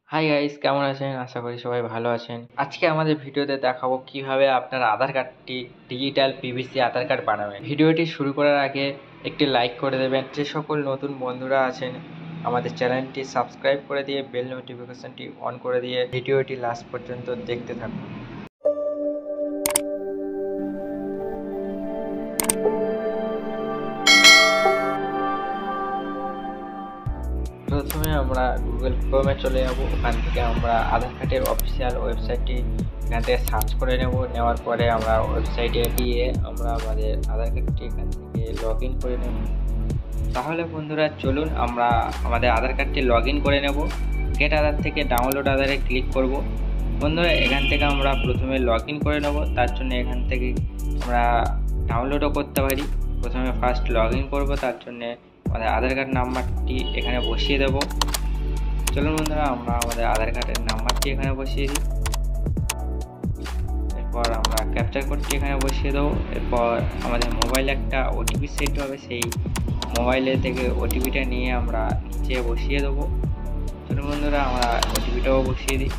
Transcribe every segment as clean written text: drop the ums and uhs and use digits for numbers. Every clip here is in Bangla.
হাই গাইস, কেমন আছেন? আশা করি সবাই ভালো আছেন। আজকে আমাদের ভিডিওতে দেখাবো কিভাবে আপনার আধার কার্ডটি ডিজিটাল পিভিসি আধার কার্ড বানাবেন। ভিডিওটি শুরু করার আগে একটি লাইক করে দেবেন। যে সকল নতুন বন্ধুরা আছেন আমাদের চ্যানেলটি সাবস্ক্রাইব করে দিয়ে বেল নোটিফিকেশনটি অন করে দিয়ে ভিডিওটি লাস্ট পর্যন্ত দেখতে থাকুন। প্রথমে আমরা গুগল ক্রোমে চলে যাব। ওখান থেকে আমরা আধার কার্ডের অফিসিয়াল ওয়েবসাইটটি এখান থেকে সার্চ করে নেওয়ার পরে আমরা ওয়েবসাইটে গিয়ে আমরা আমাদের আধার কার্ডটি এখান থেকে লগ ইন করে নেব। তাহলে বন্ধুরা চলুন আমরা আমাদের আধার কার্ডটি লগ ইন করে নেব। গেট আধার থেকে ডাউনলোড আধারে ক্লিক করব। বন্ধুরা এখান থেকে আমরা প্রথমে লগ ইন করে নেব। তার জন্য এখান থেকে আমরা ডাউনলোডও করতে পারি। প্রথমে ফার্স্ট লগ ইন করবো, তার জন্যে আমাদের আধার কার্ড নাম্বারটি এখানে বসিয়ে দেব। চলুন বন্ধুরা আমরা আমাদের আধার কার্ডের নাম্বারটি এখানে বসিয়ে দিই। এরপর আমরা ক্যাপচার কোডটি এখানে বসিয়ে দেবো। এরপর আমাদের মোবাইলে একটা ওটিপি সেট হবে, সেই মোবাইলে থেকে ওটিপিটা নিয়ে আমরা নিচে বসিয়ে দেবো। চলুন বন্ধুরা আমরা ওটিপিটাও বসিয়ে দিই।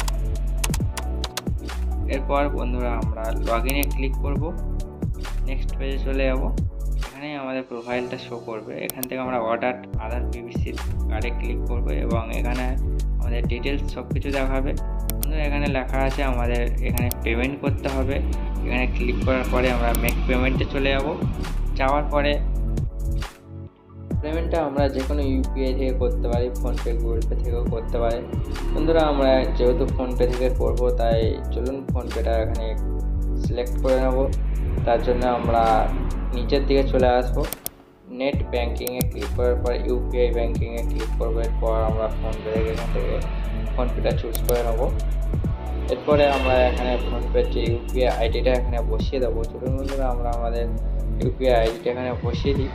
এরপর বন্ধুরা আমরা লগ ইনে ক্লিক করব। নেক্সট পেজে চলে যাব। এখানে আমাদের প্রোফাইলটা শো করবে। এখান থেকে আমরা অর্ডার আধার পিভিসি কার্ডে ক্লিক করব এবং এখানে আমাদের ডিটেলস সব কিছু দেখাবে। বন্ধুরা এখানে লেখা আছে আমাদের এখানে পেমেন্ট করতে হবে। এখানে ক্লিক করার পরে আমরা মেক পেমেন্টে চলে যাব। যাওয়ার পরে পেমেন্টটা আমরা যে কোনো ইউপিআই থেকে করতে পারি, ফোনপে, গুগল পে থেকেও করতে পারি। বন্ধুরা আমরা যেহেতু ফোনপে থেকে করব, তাই চলুন ফোনপেটা এখানে সিলেক্ট করে নেব। তার জন্য আমরা নিচের দিকে চলে আসবো। নেট ব্যাঙ্কিংয়ে ক্লিক করার পর ইউপিআই ব্যাঙ্কিংয়ে ক্লিক করবো। এরপর আমরা ফোনপে থেকে এখান থেকে ফোনপেটা চুজ করে নেবো। এরপরে আমরা এখানে ফোনপের যে ইউপিআই আইডিটা এখানে বসিয়ে দেবো। চলুন বন্ধুরা আমরা আমাদের ইউপিআই আইডিটা এখানে বসিয়ে দিই।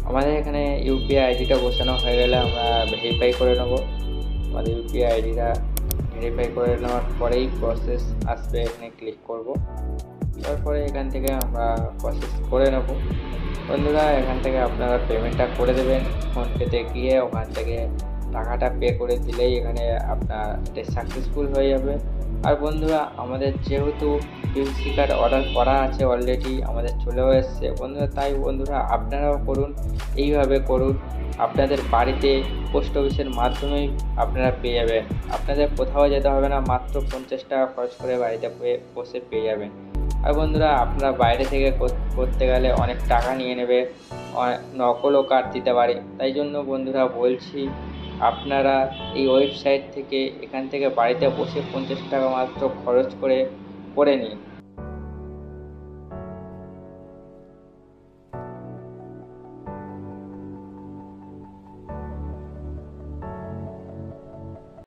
আমাদের এখানে ইউপিআই আইডিটা বসানো হয়ে গেলে আমরা ভেরিফাই করে নেব। আমাদের ইউপিআই আইডিটা ভেরিফাই করে নেওয়ার পরেই প্রসেস আসবে, এখানে ক্লিক করব। তারপরে এখান থেকে আমরা প্রসেস করে নেব। বন্ধুরা এখান থেকে আপনারা পেমেন্টটা করে দেবেন। ফোনপেতে গিয়ে ওখান থেকে টাকাটা পে করে দিলেই এখানে আপনার সাকসেসফুল হয়ে যাবে। আর বন্ধুরা আমাদের যেহেতু পিভিসি কার্ড অর্ডার করা আছে অলরেডি, আমাদের চলেও এসছে বন্ধুরা, তাই বন্ধুরা আপনারাও করুন, এইভাবে করুন। আপনাদের বাড়িতে পোস্ট অফিসের মাধ্যমেই আপনারা পেয়ে যাবেন। আপনাদের কোথাও যেতে হবে না, মাত্র 50 টাকা খরচ করে বাড়িতে বসে পেয়ে যাবেন। আর বন্ধুরা আপনারা বাইরে থেকে করতে গেলে অনেক টাকা নিয়ে নেবে, নকলও কার্ড দিতে পারে। তাই জন্য বন্ধুরা বলছি আপনারা এই ওয়েবসাইট থেকে এখান থেকে বাড়িতে বসে 50 টাকা মাত্র খরচ করে নিন।